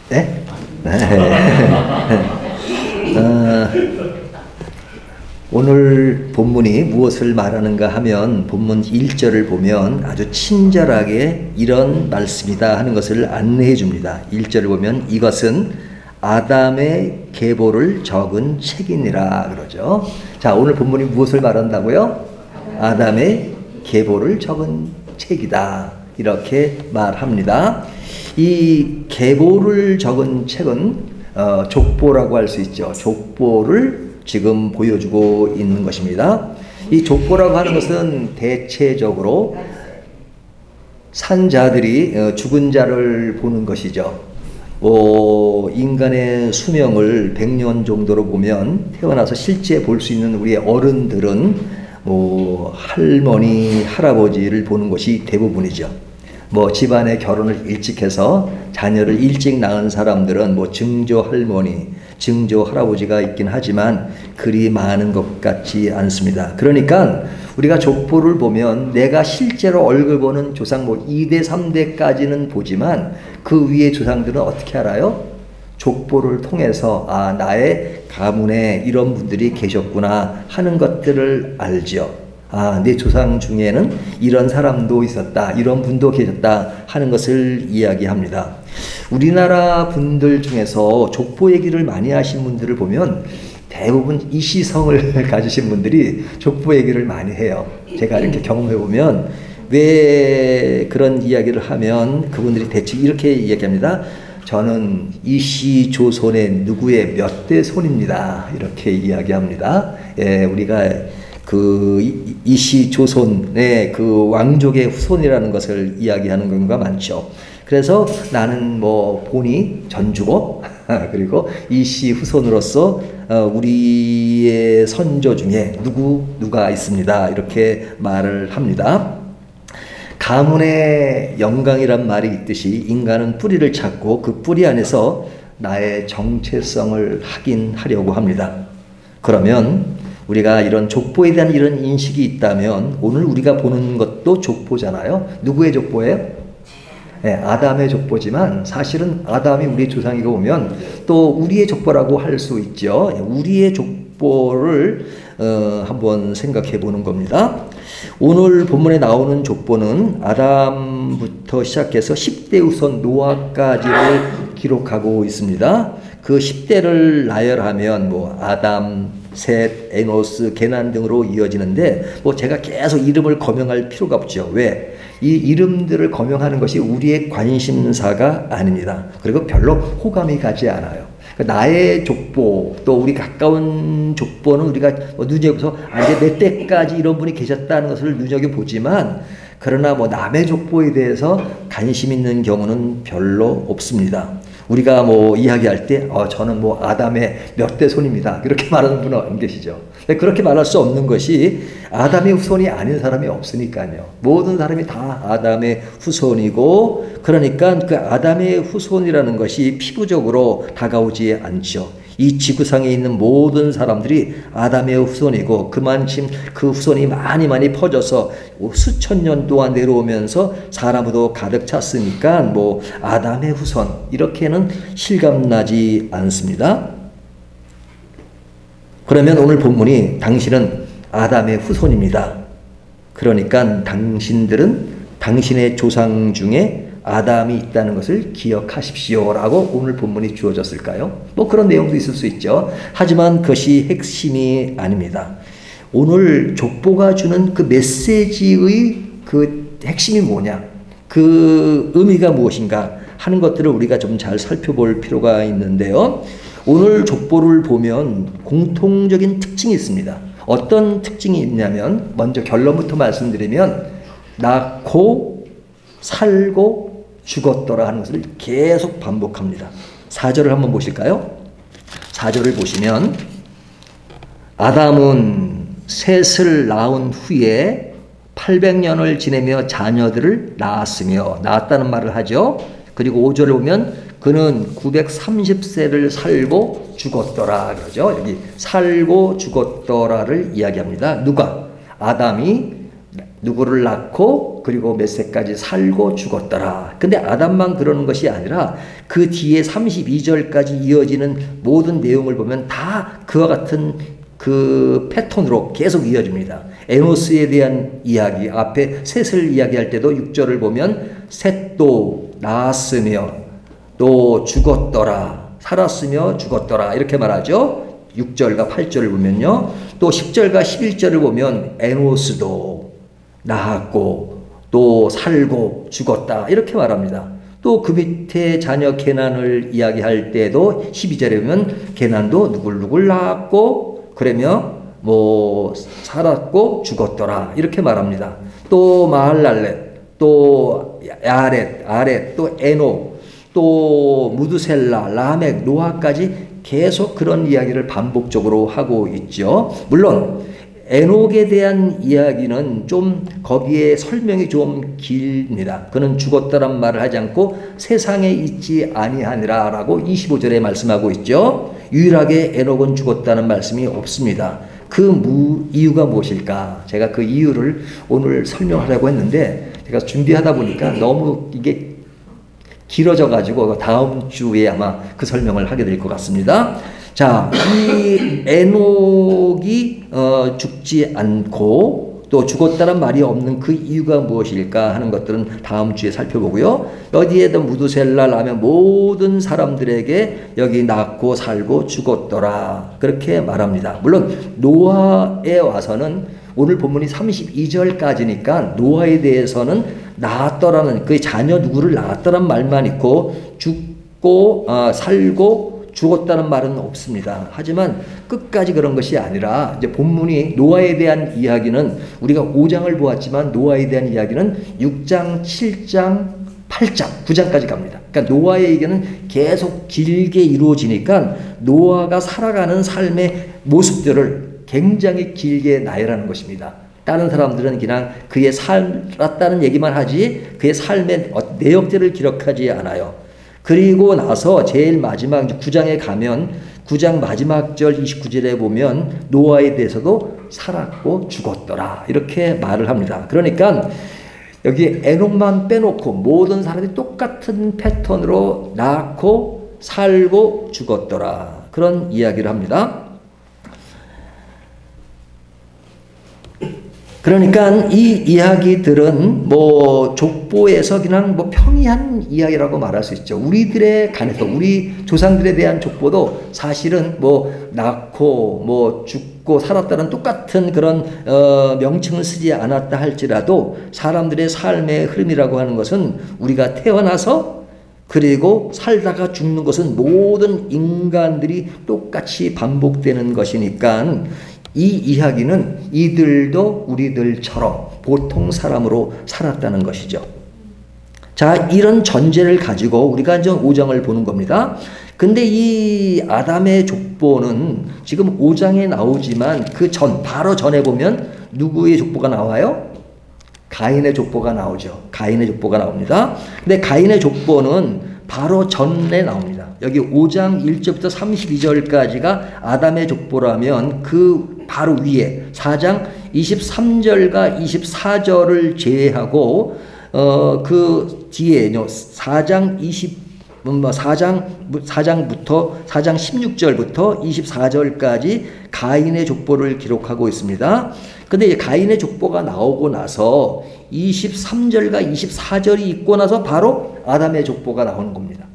네? 오늘 본문이 무엇을 말하는가 하면 본문 1절을 보면 아주 친절하게 이런 말씀이다 하는 것을 안내해 줍니다. 1절을 보면 이것은 아담의 계보를 적은 책이니라 그러죠. 자, 오늘 본문이 무엇을 말한다고요? 아담의 계보를 적은 책이다. 이렇게 말합니다. 이 계보를 적은 책은 족보라고 할 수 있죠. 족보를 지금 보여주고 있는 것입니다. 이 족보라고 하는 것은 대체적으로 산자들이 죽은 자를 보는 것이죠. 인간의 수명을 100년 정도로 보면 태어나서 실제 볼 수 있는 우리의 어른들은 할머니, 할아버지를 보는 것이 대부분이죠. 집안에 결혼을 일찍 해서 자녀를 일찍 낳은 사람들은 증조 할머니, 증조 할아버지가 있긴 하지만 그리 많은 것 같지 않습니다. 그러니까 우리가 족보를 보면 내가 실제로 얼굴 보는 조상 2대, 3대까지는 보지만 그 위의 조상들은 어떻게 알아요? 족보를 통해서 나의 가문에 이런 분들이 계셨구나 하는 것들을 알죠. 내 조상 중에는 이런 사람도 있었다, 이런 분도 계셨다 하는 것을 이야기합니다. 우리나라 분들 중에서 족보 얘기를 많이 하신 분들을 보면 대부분 이시성을 가지신 분들이 족보 얘기를 많이 해요. 제가 이렇게 경험해 보면 왜 그런 이야기를 하면 그분들이 대체 이렇게 이야기합니다. 저는 이시 조선의 누구의 몇 대 손입니다. 이렇게 이야기합니다. 우리가 그 이시 조선의 그 왕족의 후손이라는 것을 이야기하는 경우가 많죠. 그래서 나는 본이 전주고 그리고 이시 후손으로서 우리의 선조 중에 누가 있습니다. 이렇게 말을 합니다. 가문의 영광이란 말이 있듯이 인간은 뿌리를 찾고 그 뿌리 안에서 나의 정체성을 확인하려고 합니다. 그러면 우리가 이런 족보에 대한 이런 인식이 있다면 오늘 우리가 보는 것도 족보잖아요. 누구의 족보예요? 아담의 족보지만 사실은 아담이 우리의 조상이고 보면 또 우리의 족보라고 할 수 있죠. 우리의 족보를 한번 생각해 보는 겁니다. 오늘 본문에 나오는 족보는 아담부터 시작해서 10대 후손 노아까지를 기록하고 있습니다. 그 10대를 나열하면 아담, 셋, 에노스, 게난 등으로 이어지는데 제가 계속 이름을 거명할 필요가 없죠. 왜? 이 이름들을 거명하는 것이 우리의 관심사가 아닙니다. 그리고 별로 호감이 가지 않아요. 나의 족보, 또 우리 가까운 족보는 우리가 눈여겨서 이제 몇 대까지 이런 분이 계셨다는 것을 눈여겨보지만 그러나 남의 족보에 대해서 관심 있는 경우는 별로 없습니다. 우리가 이야기할 때 저는 아담의 몇 대 손입니다. 그렇게 말하는 분은 안 계시죠. 그렇게 말할 수 없는 것이 아담의 후손이 아닌 사람이 없으니까요. 모든 사람이 다 아담의 후손이고 그러니까 그 아담의 후손이라는 것이 피부적으로 다가오지 않죠. 이 지구상에 있는 모든 사람들이 아담의 후손이고 그만큼 그 후손이 많이 퍼져서 수천 년 동안 내려오면서 사람으로 가득 찼으니까 아담의 후손 이렇게는 실감나지 않습니다. 그러면 오늘 본문이 당신은 아담의 후손입니다. 그러니까 당신들은 당신의 조상 중에 아담이 있다는 것을 기억하십시오 라고 오늘 본문이 주어졌을까요? 그런 내용도 있을 수 있죠. 하지만 그것이 핵심이 아닙니다. 오늘 족보가 주는 그 메시지의 그 핵심이 뭐냐, 그 의미가 무엇인가 하는 것들을 우리가 좀 잘 살펴볼 필요가 있는데요. 오늘 족보를 보면 공통적인 특징이 있습니다. 어떤 특징이 있냐면 먼저 결론부터 말씀드리면 낳고 살고 죽었더라 하는 것을 계속 반복합니다. 4절을 한번 보실까요? 4절을 보시면 아담은 셋을 낳은 후에 800년을 지내며 자녀들을 낳았다는 말을 하죠. 그리고 5절을 보면 그는 930세를 살고 죽었더라 그러죠. 여기 살고 죽었더라를 이야기합니다. 누가? 아담이 누구를 낳고 그리고 몇 세까지 살고 죽었더라. 근데 아담만 그러는 것이 아니라 그 뒤에 32절까지 이어지는 모든 내용을 보면 다 그와 같은 그 패턴으로 계속 이어집니다. 에노스에 대한 이야기, 앞에 셋을 이야기할 때도 6절을 보면 셋도 낳았으며 또 죽었더라. 살았으며 죽었더라. 이렇게 말하죠. 6절과 8절을 보면요. 또 10절과 11절을 보면 에노스도 낳았고 또 살고 죽었다. 이렇게 말합니다. 또 그 밑에 자녀 게난을 이야기할 때도 12절에 보면 게난도 누굴 낳았고 그러며 뭐 살았고 죽었더라. 이렇게 말합니다. 또 마할랄렛, 또 아렛, 또 에녹, 또 무드셀라, 라멕, 노아까지 계속 그런 이야기를 반복적으로 하고 있죠. 물론 에녹에 대한 이야기는 좀 거기에 설명이 좀 깁니다. 그는 죽었다란 말을 하지 않고 세상에 있지 아니하니라 라고 25절에 말씀하고 있죠. 유일하게 에녹은 죽었다는 말씀이 없습니다. 그 이유가 무엇일까? 제가 그 이유를 오늘 설명하려고 했는데 제가 준비하다 보니까 너무 이게 길어져 가지고 다음 주에 아마 그 설명을 하게 될 것 같습니다. 자, 이 에녹이 죽지 않고 또 죽었다는 말이 없는 그 이유가 무엇일까 하는 것들은 다음 주에 살펴보고요. 여기에도 무드셀라 라면 모든 사람들에게 여기 낳고 살고 죽었더라 그렇게 말합니다. 물론 노아에 와서는 오늘 본문이 32절까지니까 노아에 대해서는 낳았더라는 그 자녀 누구를 낳았더란 말만 있고 죽고 살고 죽었다는 말은 없습니다. 하지만 끝까지 그런 것이 아니라 이제 본문이 노아에 대한 이야기는 우리가 5장을 보았지만 노아에 대한 이야기는 6장, 7장, 8장, 9장까지 갑니다. 그러니까 노아의 얘기는 계속 길게 이루어지니까 노아가 살아가는 삶의 모습들을 굉장히 길게 나열하는 것입니다. 다른 사람들은 그냥 그의 살았다는 얘기만 하지 그의 삶의 내역들을 기록하지 않아요. 그리고 나서 제일 마지막 9장에 가면 9장 마지막 절 29절에 보면 노아에 대해서도 살았고 죽었더라 이렇게 말을 합니다. 그러니까 여기 에녹만 빼놓고 모든 사람이 똑같은 패턴으로 낳고 살고 죽었더라 그런 이야기를 합니다. 그러니까 이 이야기들은 뭐 족보에서 그냥 뭐 평이한 이야기라고 말할 수 있죠. 우리들의 간에서 우리 조상들에 대한 족보도 사실은 뭐 낳고 뭐 죽고 살았다는 똑같은 그런 명칭을 쓰지 않았다 할지라도 사람들의 삶의 흐름이라고 하는 것은 우리가 태어나서 그리고 살다가 죽는 것은 모든 인간들이 똑같이 반복되는 것이니까 이 이야기는 이들도 우리들처럼 보통 사람으로 살았다는 것이죠. 자, 이런 전제를 가지고 우리가 이제 5장을 보는 겁니다. 근데 이 아담의 족보는 지금 5장에 나오지만 그 바로 전에 보면 누구의 족보가 나와요? 가인의 족보가 나오죠. 가인의 족보가 나옵니다. 근데 가인의 족보는 바로 전에 나옵니다. 여기 5장 1절부터 32절까지가 아담의 족보라면 그 바로 위에 4장 23절과 24절을 제외하고 그 뒤에 4장 16절부터 24절까지 가인의 족보를 기록하고 있습니다. 근데 가인의 족보가 나오고 나서 23절과 24절이 있고 나서 바로 아담의 족보가 나오는 겁니다.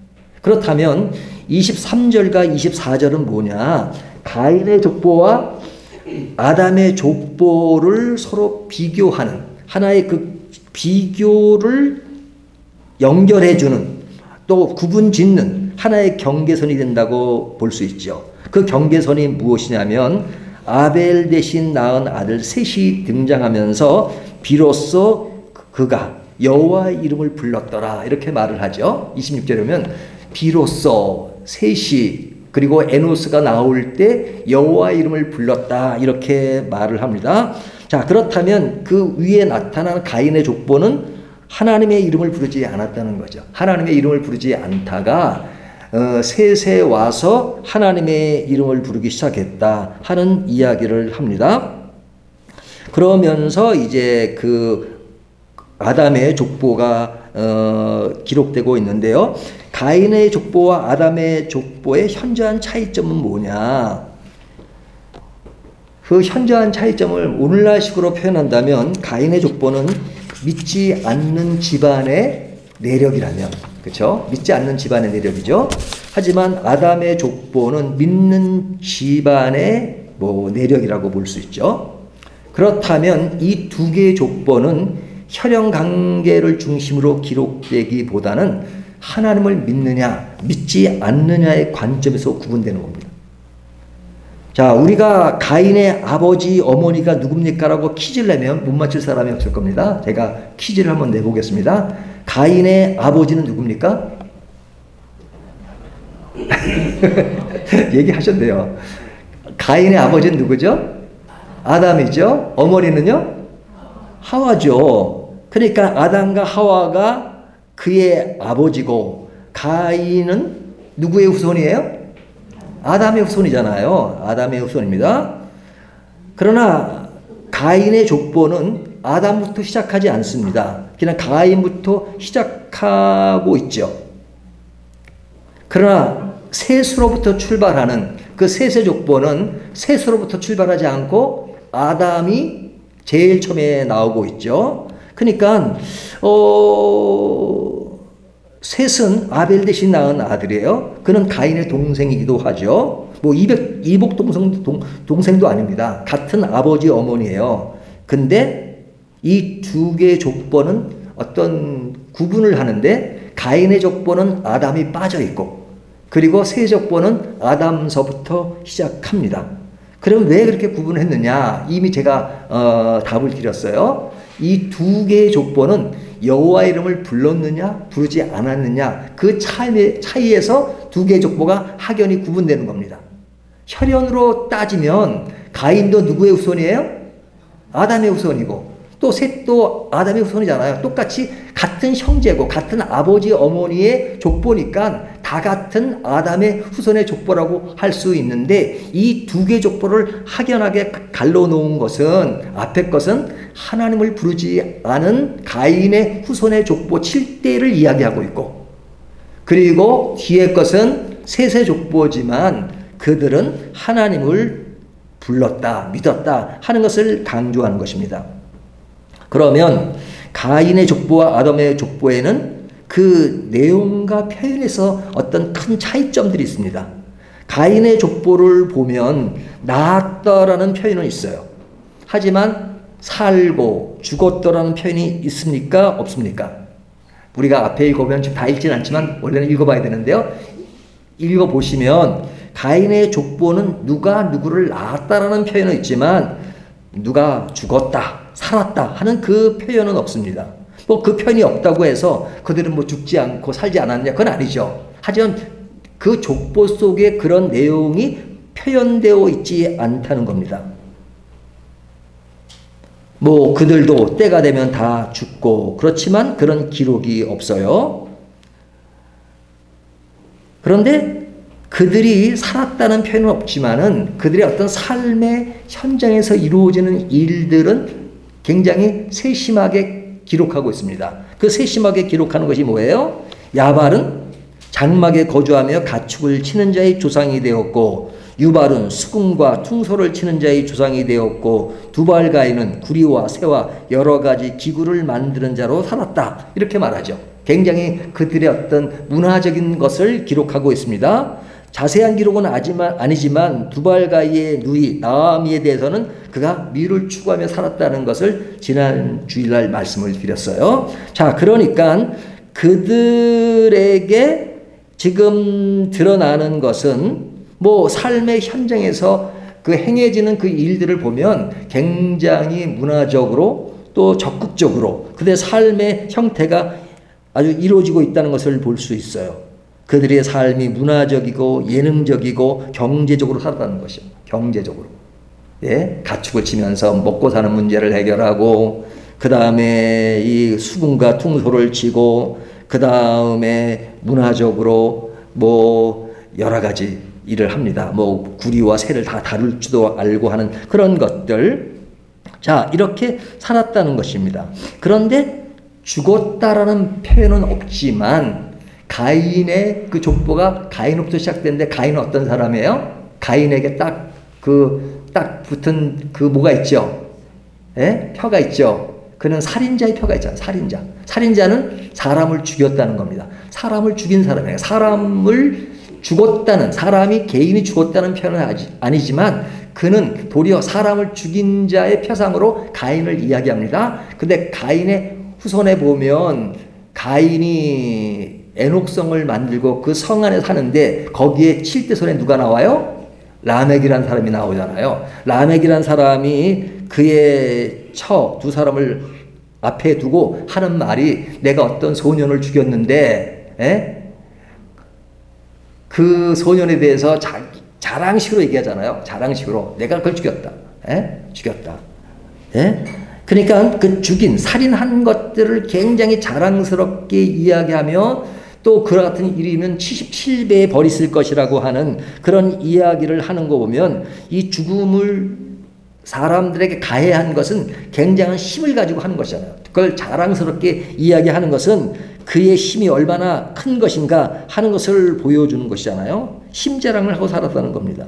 그렇다면 23절과 24절은 뭐냐? 가인의 족보와 아담의 족보를 서로 비교하는 하나의 그 비교를 연결해주는 또 구분 짓는 하나의 경계선이 된다고 볼 수 있죠. 그 경계선이 무엇이냐면 아벨 대신 낳은 아들 셋이 등장하면서 비로소 그가 여호와의 이름을 불렀더라 이렇게 말을 하죠. 26절에 보면 비로소 셋이 그리고 에노스가 나올 때 여호와의 이름을 불렀다 이렇게 말을 합니다. 자, 그렇다면 그 위에 나타난 가인의 족보는 하나님의 이름을 부르지 않았다는 거죠. 하나님의 이름을 부르지 않다가 셋에 와서 하나님의 이름을 부르기 시작했다 하는 이야기를 합니다. 그러면서 이제 그 아담의 족보가 기록되고 있는데요. 가인의 족보와 아담의 족보의 현저한 차이점은 뭐냐? 그 현저한 차이점을 오늘날식으로 표현한다면 가인의 족보는 믿지 않는 집안의 내력이라면, 그렇죠? 믿지 않는 집안의 내력이죠. 하지만 아담의 족보는 믿는 집안의 내력이라고 볼 수 있죠. 그렇다면 이 두 개의 족보는 혈연 관계를 중심으로 기록되기보다는 하나님을 믿느냐 믿지 않느냐의 관점에서 구분되는 겁니다. 자, 우리가 가인의 아버지 어머니가 누굽니까? 라고 퀴즈를 내면 못 맞출 사람이 없을 겁니다. 제가 퀴즈를 한번 내보겠습니다. 가인의 아버지는 누굽니까? 얘기하셨대요. 가인의 아버지는 누구죠? 아담이죠. 어머니는요? 하와죠. 그러니까 아담과 하와가 그의 아버지고 가인은 누구의 후손이에요? 아담의 후손이잖아요. 아담의 후손입니다. 그러나 가인의 족보는 아담부터 시작하지 않습니다. 그냥 가인부터 시작하고 있죠. 그러나 셋으로부터 출발하는 그 셋의 족보는 셋으로부터 출발하지 않고 아담이 제일 처음에 나오고 있죠. 그러니까 셋은 아벨 대신 낳은 아들이에요. 그는 가인의 동생이기도 하죠. 이복 동생도 아닙니다. 같은 아버지 어머니예요. 근데 이 두 개의 족보는 어떤 구분을 하는데 가인의 족보는 아담이 빠져 있고 그리고 셋의 족보는 아담서부터 시작합니다. 그럼 왜 그렇게 구분했느냐? 이미 제가 답을 드렸어요. 이 두 개의 족보는 여호와 이름을 불렀느냐 부르지 않았느냐 그 차이에서 두 개의 족보가 확연히 구분되는 겁니다. 혈연으로 따지면 가인도 누구의 후손이에요? 아담의 후손이고 또 셋도 아담의 후손이잖아요. 똑같이 같은 형제고 같은 아버지 어머니의 족보니까 다 같은 아담의 후손의 족보라고 할 수 있는데 이 두 개의 족보를 확연하게 갈라놓은 것은 앞에 것은 하나님을 부르지 않은 가인의 후손의 족보 7대를 이야기하고 있고 그리고 뒤에 것은 셋의 족보지만 그들은 하나님을 불렀다 믿었다 하는 것을 강조하는 것입니다. 그러면 가인의 족보와 아담의 족보에는 그 내용과 표현에서 어떤 큰 차이점들이 있습니다. 가인의 족보를 보면 낳았다라는 표현은 있어요. 하지만 살고 죽었다라는 표현이 있습니까? 없습니까? 우리가 앞에 읽어보면 다 읽지는 않지만 원래는 읽어봐야 되는데요. 읽어보시면 가인의 족보는 누가 누구를 낳았다라는 표현은 있지만 누가 죽었다, 살았다 하는 그 표현은 없습니다. 그 표현이 없다고 해서 그들은 죽지 않고 살지 않았냐? 그건 아니죠. 하지만 그 족보 속에 그런 내용이 표현되어 있지 않다는 겁니다. 그들도 때가 되면 다 죽고 그렇지만 그런 기록이 없어요. 그런데 그들이 살았다는 표현은 없지만은 그들의 어떤 삶의 현장에서 이루어지는 일들은 굉장히 세심하게 기록하고 있습니다. 그 세심하게 기록하는 것이 뭐예요? 야발은 장막에 거주하며 가축을 치는 자의 조상이 되었고 유발은 수금과 퉁소를 치는 자의 조상이 되었고 두발가인은 구리와 새와 여러 가지 기구를 만드는 자로 살았다. 이렇게 말하죠. 굉장히 그들의 어떤 문화적인 것을 기록하고 있습니다. 자세한 기록은 아니지만 두발가이의 누이 나아미에 대해서는 그가 미를 추구하며 살았다는 것을 지난 주일날 말씀을 드렸어요. 자, 그러니까 그들에게 지금 드러나는 것은 삶의 현장에서 그 행해지는 그 일들을 보면 굉장히 문화적으로 또 적극적으로 그들의 삶의 형태가 아주 이루어지고 있다는 것을 볼 수 있어요. 그들의 삶이 문화적이고 예능적이고 경제적으로 살았다는 것이요. 경제적으로. 예? 가축을 치면서 먹고 사는 문제를 해결하고 그 다음에 이 수금과 퉁소를 치고 그 다음에 문화적으로 여러 가지 일을 합니다. 구리와 새를 다 다룰 줄도 알고 하는 그런 것들. 자, 이렇게 살았다는 것입니다. 그런데 죽었다라는 표현은 없지만 가인의 그 족보가 가인으로부터 시작되는데 가인은 어떤 사람이에요? 가인에게 딱 붙은 그 뭐가 있죠? 예? 표가 있죠. 그는 살인자의 표가 있잖아요. 살인자. 살인자는 사람을 죽였다는 겁니다. 사람을 죽인 사람이에요. 사람을 죽었다는, 사람이 개인이 죽었다는 표현은 아니지만 그는 도리어 사람을 죽인 자의 표상으로 가인을 이야기합니다. 근데 가인의 후손에 보면 가인이 에녹성을 만들고 그 성 안에 사는데 거기에 7대 손에 누가 나와요? 라멕이라는 사람이 나오잖아요. 라멕이라는 사람이 그의 두 사람을 앞에 두고 하는 말이 내가 어떤 소년을 죽였는데 그 소년에 대해서 자랑식으로 얘기하잖아요. 자랑식으로 내가 그걸 죽였다. 죽였다. 그러니까 그 살인한 것들을 굉장히 자랑스럽게 이야기하며 또 그와 같은 일이면 77배에 벌 있을 것이라고 하는 그런 이야기를 하는 거 보면 이 죽음을 사람들에게 가해한 것은 굉장한 힘을 가지고 하는 것이잖아요. 그걸 자랑스럽게 이야기하는 것은 그의 힘이 얼마나 큰 것인가 하는 것을 보여주는 것이잖아요. 힘자랑을 하고 살았다는 겁니다.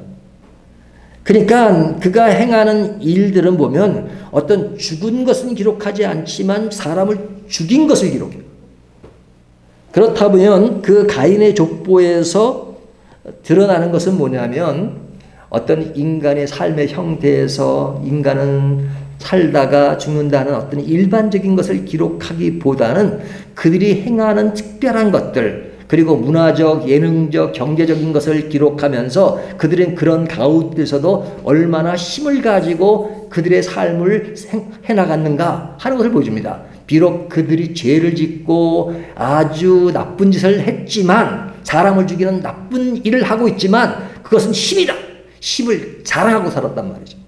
그러니까 그가 행하는 일들은 보면 어떤 죽은 것은 기록하지 않지만 사람을 죽인 것을 기록해요. 그렇다 보면 그 가인의 족보에서 드러나는 것은 뭐냐면 어떤 인간의 삶의 형태에서 인간은 살다가 죽는다는 어떤 일반적인 것을 기록하기보다는 그들이 행하는 특별한 것들 그리고 문화적, 예능적, 경제적인 것을 기록하면서 그들은 그런 가운데서도 얼마나 힘을 가지고 그들의 삶을 해나갔는가 하는 것을 보여줍니다. 비록 그들이 죄를 짓고 아주 나쁜 짓을 했지만 사람을 죽이는 나쁜 일을 하고 있지만 그것은 힘이다. 힘을 자랑하고 살았단 말이죠.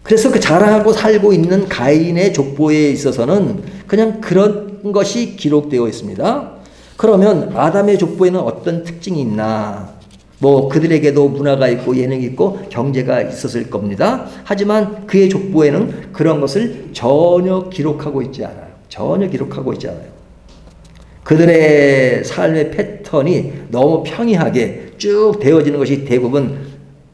그래서 그 자랑하고 살고 있는 가인의 족보에 있어서는 그냥 그런 것이 기록되어 있습니다. 그러면 아담의 족보에는 어떤 특징이 있나? 뭐 그들에게도 문화가 있고 예능이 있고 경제가 있었을 겁니다. 하지만 그의 족보에는 그런 것을 전혀 기록하고 있지 않아요. 전혀 기록하고 있지 않아요. 그들의 삶의 패턴이 너무 평이하게 쭉 되어지는 것이 대부분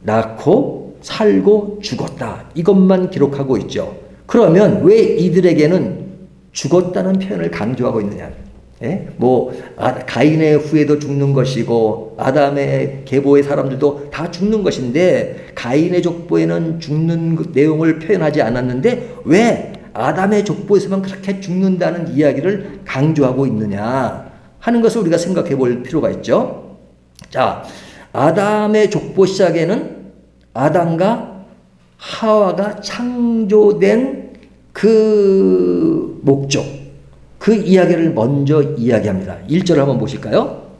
낳고 살고 죽었다. 이것만 기록하고 있죠. 그러면 왜 이들에게는 죽었다는 표현을 강조하고 있느냐? 가인의 후예도 죽는 것이고 아담의 계보의 사람들도 다 죽는 것인데 가인의 족보에는 죽는 내용을 표현하지 않았는데 왜 아담의 족보에서만 그렇게 죽는다는 이야기를 강조하고 있느냐 하는 것을 우리가 생각해 볼 필요가 있죠. 자, 아담의 족보 시작에는 아담과 하와가 창조된 그 목적, 그 이야기를 먼저 이야기합니다. 1절을 한번 보실까요?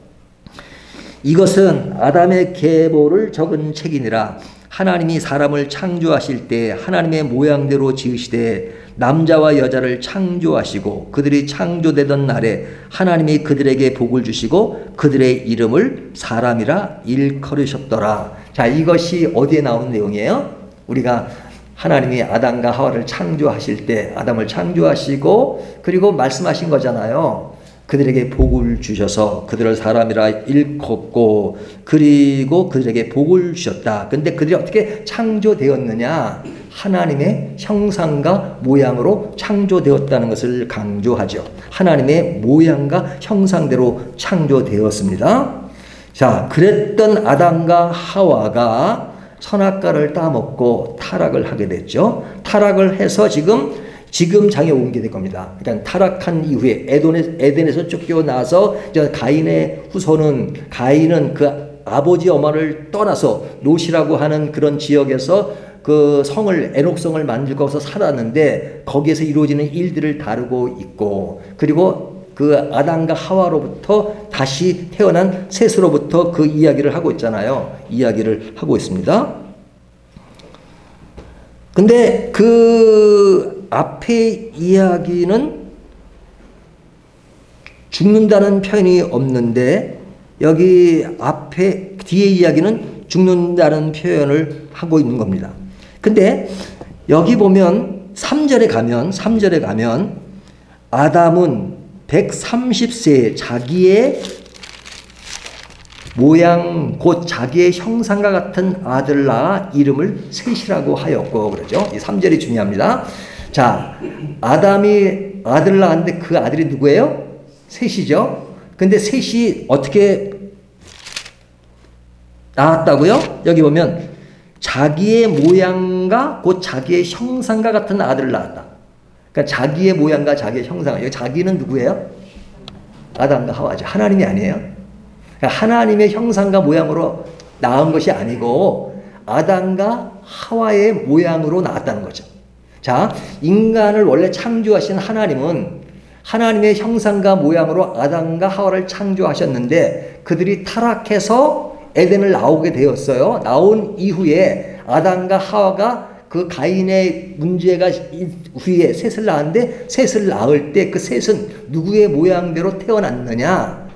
이것은 아담의 계보를 적은 책이니라. 하나님이 사람을 창조하실 때 하나님의 모양대로 지으시되 남자와 여자를 창조하시고 그들이 창조되던 날에 하나님이 그들에게 복을 주시고 그들의 이름을 사람이라 일컬으셨더라. 자, 이것이 어디에 나오는 내용이에요? 우리가 하나님이 아담과 하와를 창조하실 때 아담을 창조하시고 그리고 말씀하신 거잖아요. 그들에게 복을 주셔서 그들을 사람이라 일컫고 그리고 그들에게 복을 주셨다. 근데 그들이 어떻게 창조되었느냐? 하나님의 형상과 모양으로 창조되었다는 것을 강조하죠. 하나님의 모양과 형상대로 창조되었습니다. 자, 그랬던 아담과 하와가 선악과를 따먹고 타락을 하게 됐죠. 타락을 해서 지금 장에 온 게 될 겁니다. 그러니까 타락한 이후에 에덴에서 쫓겨나서 가인의 후손은 가인은 그 아버지 엄마를 떠나서 롯이라고 하는 그런 지역에서 그 성을 에녹성을 만들고서 살았는데 거기에서 이루어지는 일들을 다루고 있고 그리고 그 아담과 하와로부터 다시 태어난 셋으로부터 그 이야기를 하고 있잖아요. 이야기를 하고 있습니다. 근데 그 앞의 이야기는 죽는다는 표현이 없는데 여기 뒤의 이야기는 죽는다는 표현을 하고 있는 겁니다. 근데 여기 보면 3절에 가면 아담은 130세에 자기의 모양 곧 자기의 형상과 같은 아들을 낳아 이름을 셋이라고 하였고 그러죠. 이 3절이 중요합니다. 자, 아담이 아들을 낳았는데 그 아들이 누구예요? 셋이죠. 근데 셋이 어떻게 낳았다고요? 여기 보면 자기의 모양과 곧 자기의 형상과 같은 아들을 낳았다. 그러니까 자기의 모양과 자기의 형상. 여기 자기는 누구예요? 아담과 하와죠. 하나님이 아니에요. 그러니까 하나님의 형상과 모양으로 낳은 것이 아니고 아담과 하와의 모양으로 낳았다는 거죠. 자, 인간을 원래 창조하신 하나님은 하나님의 형상과 모양으로 아담과 하와를 창조하셨는데 그들이 타락해서 에덴을 나오게 되었어요. 나온 이후에 아담과 하와가 그 가인의 문제가 후에 셋을 낳았는데 셋을 낳을 때 그 셋은 누구의 모양대로 태어났느냐?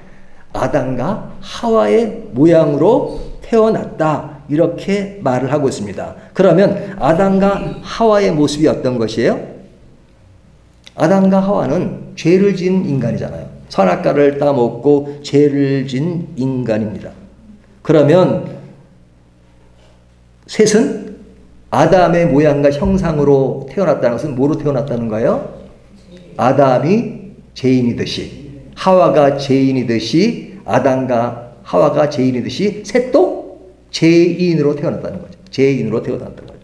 아담과 하와의 모양으로 태어났다. 이렇게 말을 하고 있습니다. 그러면 아담과 하와의 모습이 어떤 것이에요? 아담과 하와는 죄를 지은 인간이잖아요. 선악과를 따먹고 죄를 지은 인간입니다. 그러면 셋은 아담의 모양과 형상으로 태어났다는 것은 뭐로 태어났다는 거예요? 아담이 죄인이듯이 하와가 죄인이듯이 아담과 하와가 죄인이듯이 셋도 죄인으로 태어났다는 거죠. 죄인으로 태어났다는 거죠.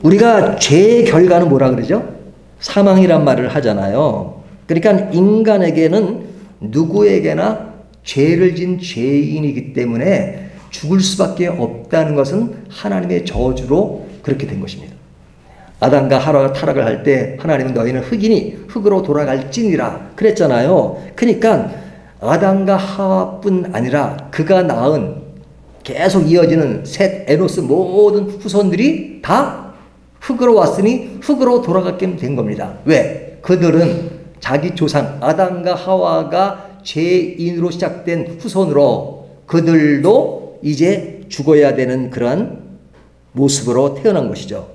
우리가 죄의 결과는 뭐라 그러죠? 사망이란 말을 하잖아요. 그러니까 인간에게는 누구에게나 죄를 진 죄인이기 때문에 죽을 수밖에 없다는 것은 하나님의 저주로 그렇게 된 것입니다. 아담과 하와가 타락을 할 때 하나님은 너희는 흙이니 흙으로 돌아갈지니라 그랬잖아요. 그러니까 아담과 하와뿐 아니라 그가 낳은 계속 이어지는 셋, 에노스 모든 후손들이 다 흙으로 왔으니 흙으로 돌아가게 된 겁니다. 왜? 그들은 자기 조상 아담과 하와가 죄인으로 시작된 후손으로 그들도 이제 죽어야 되는 그런 모습으로 태어난 것이죠.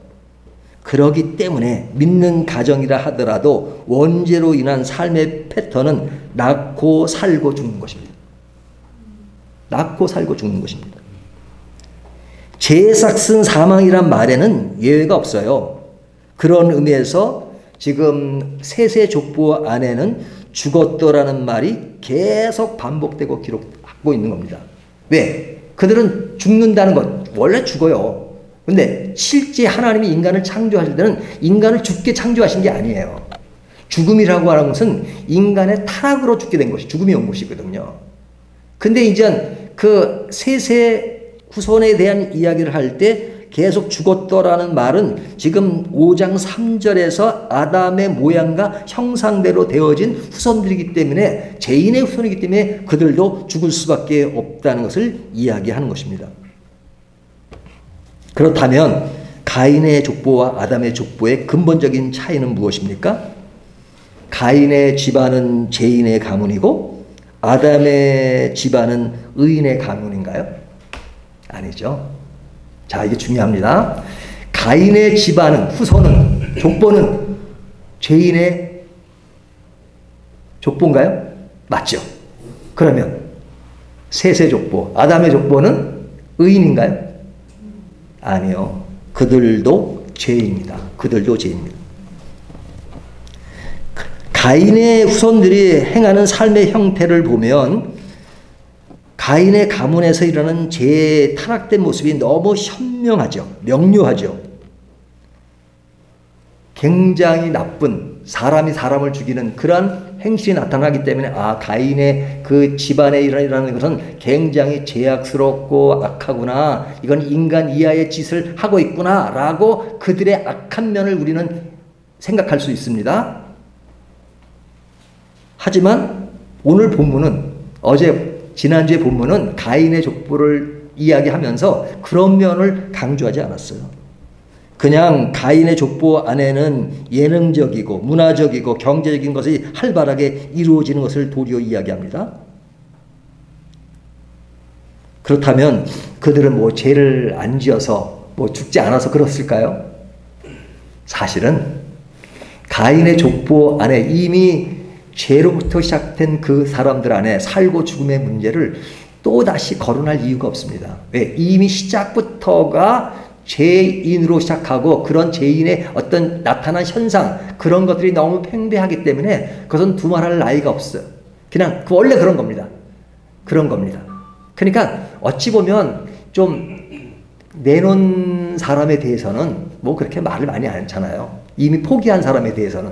그러기 때문에 믿는 가정이라 하더라도 원죄로 인한 삶의 패턴은 낳고 살고 죽는 것입니다. 낳고 살고 죽는 것입니다. 죄의 싹슨 사망이란 말에는 예외가 없어요. 그런 의미에서 지금 셋의 족보 안에는 죽었더라는 말이 계속 반복되고 기록하고 있는 겁니다. 왜? 그들은 죽는다는 것, 원래 죽어요. 근데 실제 하나님이 인간을 창조하실 때는 인간을 죽게 창조하신 게 아니에요. 죽음이라고 하는 것은 인간의 타락으로 죽게 된 것이 죽음이 온 것이거든요. 근데 이제 그 셋의 후손에 대한 이야기를 할 때 계속 죽었더라는 말은 지금 5장 3절에서 아담의 모양과 형상대로 되어진 후손들이기 때문에 죄인의 후손이기 때문에 그들도 죽을 수밖에 없다는 것을 이야기하는 것입니다. 그렇다면 가인의 족보와 아담의 족보의 근본적인 차이는 무엇입니까? 가인의 집안은 죄인의 가문이고 아담의 집안은 의인의 가문인가요? 아니죠. 자, 이게 중요합니다. 가인의 집안은, 후손은, 족보는 죄인의 족보인가요? 맞죠. 그러면 셋의 족보, 아담의 족보는 의인인가요? 아니요. 그들도 죄입니다. 그들도 죄입니다. 가인의 후손들이 행하는 삶의 형태를 보면 가인의 가문에서 일어나는 죄의 타락된 모습이 너무 현명하죠. 명료하죠. 굉장히 나쁜 사람이 사람을 죽이는 그런 행실이 나타나기 때문에 아, 가인의 그 집안에 일어나는 것은 굉장히 죄악스럽고 악하구나. 이건 인간 이하의 짓을 하고 있구나 라고 그들의 악한 면을 우리는 생각할 수 있습니다. 하지만 오늘 본문은 지난주의 본문은 가인의 족보를 이야기하면서 그런 면을 강조하지 않았어요. 그냥 가인의 족보 안에는 예능적이고 문화적이고 경제적인 것이 활발하게 이루어지는 것을 도리어 이야기합니다. 그렇다면 그들은 뭐 죄를 안 지어서 뭐 죽지 않아서 그렇을까요? 사실은 가인의 족보 안에 이미 죄로부터 시작된 그 사람들 안에 살고 죽음의 문제를 또다시 거론할 이유가 없습니다. 왜? 이미 시작부터가 죄인으로 시작하고 그런 죄인의 어떤 나타난 현상, 그런 것들이 너무 팽배하기 때문에 그것은 두말할 나위가 없어요. 그냥 원래 그런 겁니다. 그런 겁니다. 그러니까 어찌 보면 좀 내놓은 사람에 대해서는 뭐 그렇게 말을 많이 안 하잖아요. 이미 포기한 사람에 대해서는.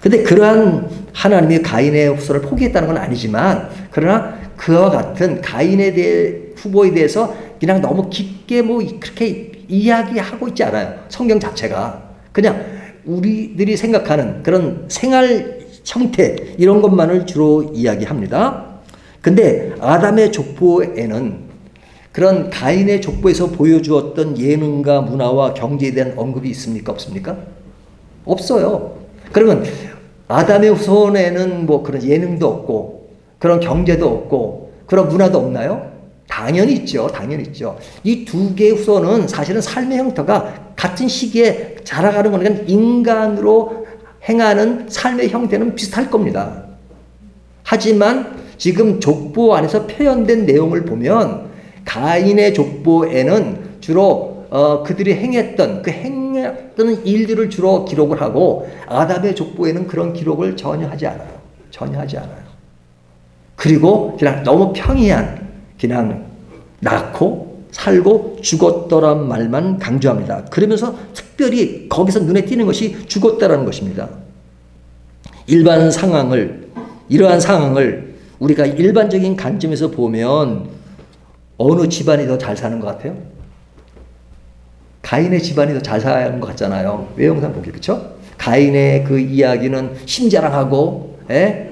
근데 그러한 하나님이 가인의 후손을 포기했다는 건 아니지만, 그러나 그와 같은 후보에 대해서 그냥 너무 깊게 뭐 그렇게 이야기하고 있지 않아요. 성경 자체가. 그냥 우리들이 생각하는 그런 생활 형태, 이런 것만을 주로 이야기합니다. 근데 아담의 족보에는 그런 가인의 족보에서 보여주었던 예능과 문화와 경제에 대한 언급이 있습니까? 없습니까? 없어요. 그러면 아담의 후손에는 뭐 그런 예능도 없고 그런 경제도 없고 그런 문화도 없나요? 당연히 있죠. 당연히 있죠. 이 두 개의 후손은 사실은 삶의 형태가 같은 시기에 자라가는 거니까 인간으로 행하는 삶의 형태는 비슷할 겁니다. 하지만 지금 족보 안에서 표현된 내용을 보면 가인의 족보에는 주로 그들이 행했던 일들을 주로 기록을 하고, 아담의 족보에는 그런 기록을 전혀 하지 않아요. 전혀 하지 않아요. 그리고 그냥 너무 평이한, 그냥 낳고 살고 죽었더란 말만 강조합니다. 그러면서 특별히 거기서 눈에 띄는 것이 죽었다라는 것입니다. 이러한 상황을 우리가 일반적인 관점에서 보면 어느 집안이 더 잘 사는 것 같아요? 가인의 집안이 더 잘 사는 것 같잖아요. 외형상 보기, 그렇죠? 가인의 그 이야기는 힘자랑하고,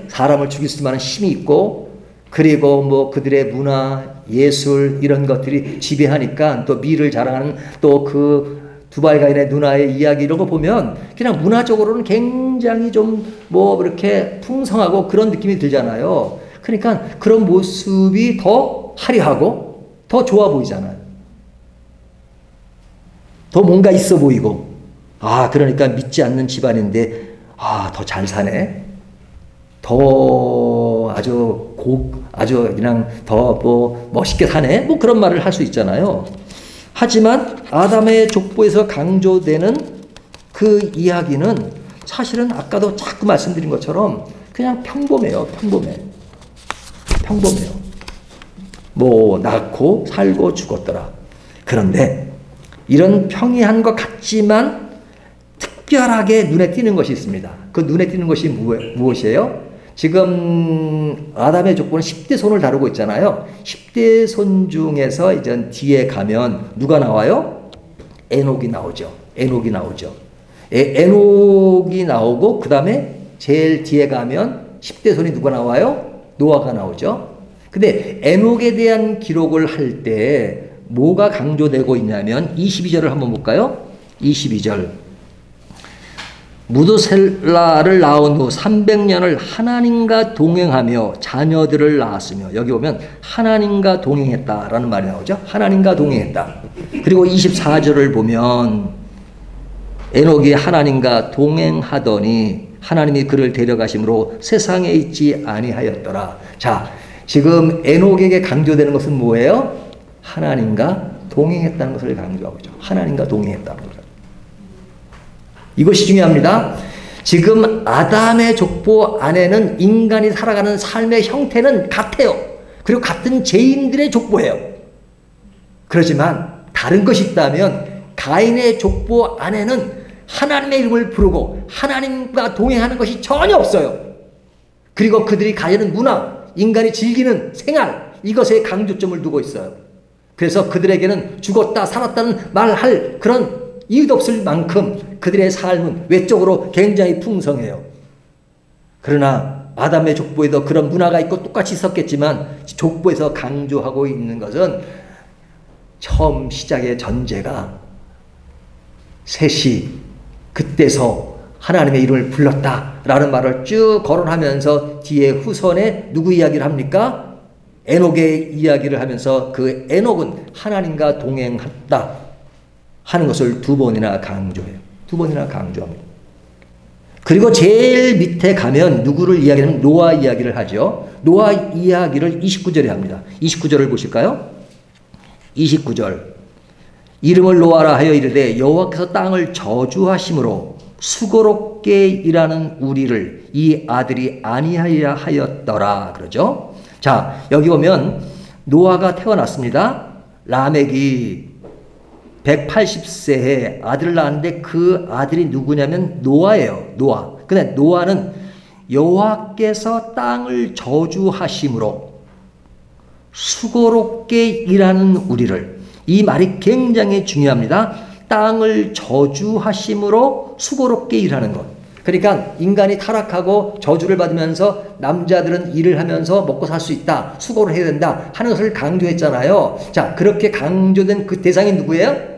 사람을 죽일 수 있는 힘이 있고, 그리고 뭐 그들의 문화, 예술 이런 것들이 지배하니까 또 미를 자랑하는 또 그 두발 가인의 누나의 이야기 이런 거 보면 그냥 문화적으로는 굉장히 좀 뭐 그렇게 풍성하고 그런 느낌이 들잖아요. 그러니까 그런 모습이 더 화려하고 더 좋아 보이잖아요. 더 뭔가 있어 보이고, 그러니까 믿지 않는 집안인데 더 잘 사네, 더 아주 그냥 더 뭐 멋있게 사네, 뭐 그런 말을 할 수 있잖아요. 하지만 아담의 족보에서 강조되는 그 이야기는 사실은 아까도 자꾸 말씀드린 것처럼 그냥 평범해요. 평범해요. 뭐 낳고 살고 죽었더라. 그런데 이런 평이한 것 같지만 특별하게 눈에 띄는 것이 있습니다. 그 눈에 띄는 것이 무엇이에요? 지금 아담의 족보는 10대 손을 다루고 있잖아요. 10대 손 중에서 이제 뒤에 가면 누가 나와요? 에녹이 나오죠. 에녹이 나오고 그 다음에 제일 뒤에 가면 10대 손이 누가 나와요? 노아가 나오죠. 근데 에녹에 대한 기록을 할 때 뭐가 강조되고 있냐면 22절을 한번 볼까요? 22절. 무드셀라를 낳은 후 300년을 하나님과 동행하며 자녀들을 낳았으며, 여기 보면 하나님과 동행했다라는 말이 나오죠. 하나님과 동행했다. 그리고 24절을 보면 에녹이 하나님과 동행하더니 하나님이 그를 데려가심으로 세상에 있지 아니하였더라. 자, 지금 에녹에게 강조되는 것은 뭐예요? 하나님과 동행했다는 것을 강조하고 있죠. 하나님과 동행했다는 거죠. 이것이 중요합니다. 지금 아담의 족보 안에는 인간이 살아가는 삶의 형태는 같아요. 그리고 같은 죄인들의 족보예요. 그렇지만 다른 것이 있다면 가인의 족보 안에는 하나님의 이름을 부르고 하나님과 동행하는 것이 전혀 없어요. 그리고 그들이 가지는 문화, 인간이 즐기는 생활, 이것에 강조점을 두고 있어요. 그래서 그들에게는 죽었다 살았다는 말할 그런 이유도 없을 만큼 그들의 삶은 외적으로 굉장히 풍성해요. 그러나 아담의 족보에도 그런 문화가 있고 똑같이 있었겠지만 족보에서 강조하고 있는 것은 처음 시작의 전제가 셋이 그때서 하나님의 이름을 불렀다라는 말을 쭉 거론하면서 뒤에 후손에 누구 이야기를 합니까? 에녹의 이야기를 하면서 그 에녹은 하나님과 동행했다 하는 것을 두 번이나 강조해요. 두 번이나 강조합니다. 그리고 제일 밑에 가면 누구를 이야기하면 노아 이야기를 하죠. 노아 이야기를 29절에 합니다. 29절을 보실까요? 29절. 이름을 노아라 하여 이르되 여호와께서 땅을 저주하심으로 수고롭게 일하는 우리를 이 아들이 아니하여 하였더라 그러죠. 자, 여기 보면 노아가 태어났습니다. 라멕이 180세에 아들을 낳았는데 그 아들이 누구냐면 노아예요. 노아. 근데 노아는 여호와께서 땅을 저주하심으로 수고롭게 일하는 우리를, 이 말이 굉장히 중요합니다. 땅을 저주하심으로 수고롭게 일하는 것. 그러니까 인간이 타락하고 저주를 받으면서 남자들은 일을 하면서 먹고 살 수 있다, 수고를 해야 된다 하는 것을 강조했잖아요. 자, 그렇게 강조된 그 대상이 누구예요?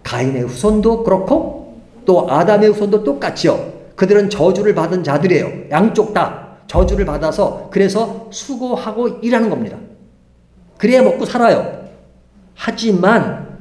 가인의 후손도 그렇고 또 아담의 후손도 똑같죠. 그들은 저주를 받은 자들이에요. 양쪽 다 저주를 받아서 그래서 수고하고 일하는 겁니다. 그래야 먹고 살아요. 하지만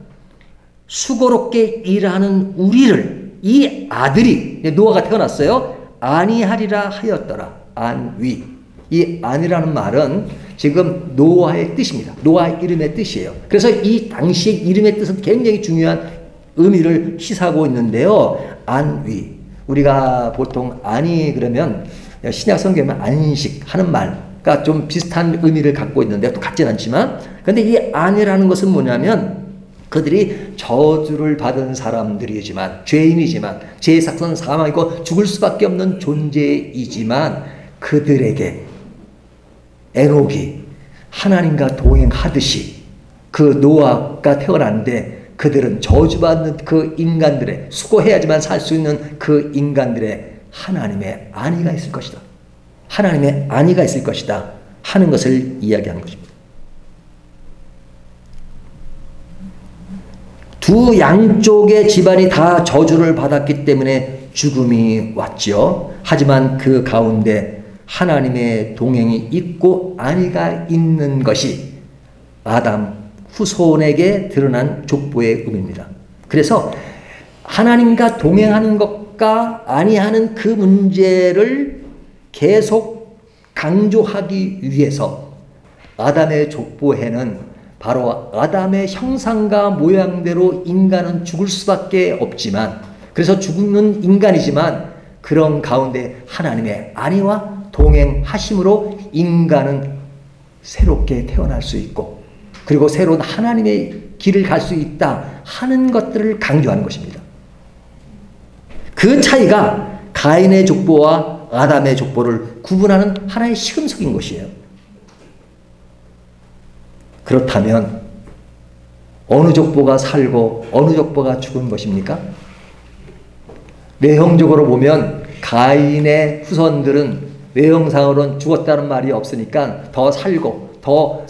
수고롭게 일하는 우리를 이 아들이, 노아가 태어났어요. 아니하리라 하였더라. 안위. 이 안이라는 말은 지금 노아의 뜻입니다. 노아 이름의 뜻이에요. 그래서 이 당시의 이름의 뜻은 굉장히 중요한 의미를 시사하고 있는데요. 안위. 우리가 보통 안이 그러면 신약 성경에 안식 하는 말과 좀 비슷한 의미를 갖고 있는데 또 같지는 않지만, 근데 이 안이라는 것은 뭐냐면 그들이 저주를 받은 사람들이지만, 죄인이지만, 죄의 삭은 사망이고 죽을 수밖에 없는 존재이지만 그들에게 에녹이 하나님과 동행하듯이 그 노아가 태어났는데 그들은 저주받는 그 인간들의, 수고해야지만 살 수 있는 그 인간들의 하나님의 안위가 있을 것이다. 하나님의 안위가 있을 것이다 하는 것을 이야기하는 것입니다. 두 양쪽의 집안이 다 저주를 받았기 때문에 죽음이 왔죠. 하지만 그 가운데 하나님의 동행이 있고 안위가 있는 것이 아담 후손에게 드러난 족보의 의미입니다. 그래서 하나님과 동행하는 것과 안위하는 그 문제를 계속 강조하기 위해서 아담의 족보에는 바로 아담의 형상과 모양대로 인간은 죽을 수밖에 없지만, 그래서 죽는 인간이지만 그런 가운데 하나님의 안위와 동행하심으로 인간은 새롭게 태어날 수 있고 그리고 새로운 하나님의 길을 갈 수 있다 하는 것들을 강조하는 것입니다. 그 차이가 가인의 족보와 아담의 족보를 구분하는 하나의 시금석인 것이에요. 그렇다면 어느 족보가 살고 어느 족보가 죽은 것입니까? 외형적으로 보면 가인의 후손들은 외형상으로는 죽었다는 말이 없으니까 더 살고 더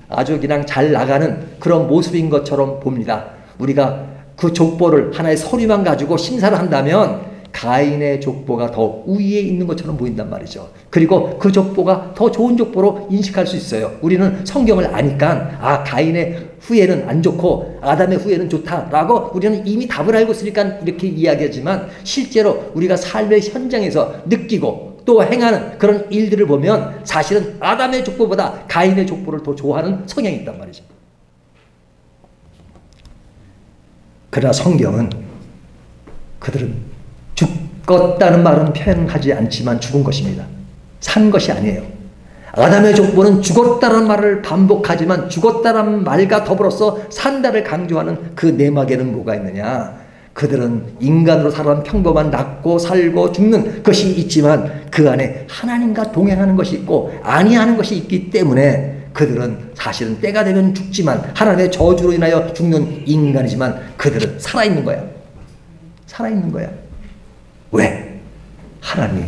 아주 그냥 잘 나가는 그런 모습인 것처럼 봅니다. 우리가 그 족보를 하나의 서류만 가지고 심사를 한다면 가인의 족보가 더 우위에 있는 것처럼 보인단 말이죠. 그리고 그 족보가 더 좋은 족보로 인식할 수 있어요. 우리는 성경을 아니까 가인의 후예는 안 좋고 아담의 후예는 좋다라고 우리는 이미 답을 알고 있으니까 이렇게 이야기하지만, 실제로 우리가 삶의 현장에서 느끼고 또 행하는 그런 일들을 보면 사실은 아담의 족보보다 가인의 족보를 더 좋아하는 성향이 있단 말이죠. 그러나 성경은 그들은 죽었다는 말은 표현하지 않지만 죽은 것입니다. 산 것이 아니에요. 아담의 족보는 죽었다는 말을 반복하지만 죽었다는 말과 더불어서 산다를 강조하는 그 내막에는 뭐가 있느냐? 그들은 인간으로 살아온 평범한 낳고 살고 죽는 것이 있지만 그 안에 하나님과 동행하는 것이 있고 안위하는 것이 있기 때문에 그들은 사실은 때가 되면 죽지만 하나님의 저주로 인하여 죽는 인간이지만 그들은 살아있는 거야. 살아있는 거야. 왜? 하나님이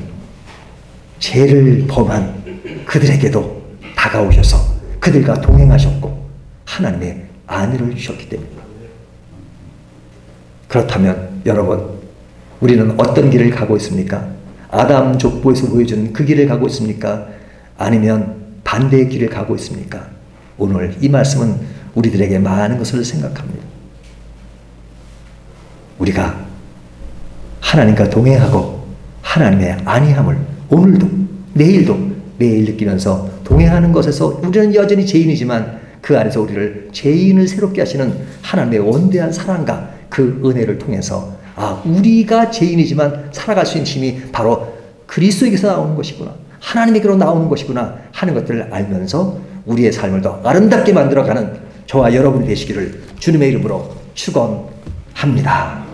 죄를 범한 그들에게도 다가오셔서 그들과 동행하셨고 하나님의 안위를 주셨기 때문입니다. 그렇다면 여러분, 우리는 어떤 길을 가고 있습니까? 아담 족보에서 보여주는 그 길을 가고 있습니까? 아니면 반대의 길을 가고 있습니까? 오늘 이 말씀은 우리들에게 많은 것을 생각합니다. 우리가 하나님과 동행하고 하나님의 안위함을 오늘도 내일도 매일 느끼면서 동행하는 것에서 우리는 여전히 죄인이지만 그 안에서 우리를 죄인을 새롭게 하시는 하나님의 원대한 사랑과 그 은혜를 통해서 우리가 죄인이지만 살아갈 수 있는 힘이 바로 그리스도에게서 나오는 것이구나, 하나님에게로 나오는 것이구나 하는 것들을 알면서 우리의 삶을 더 아름답게 만들어가는 저와 여러분이 되시기를 주님의 이름으로 축원합니다.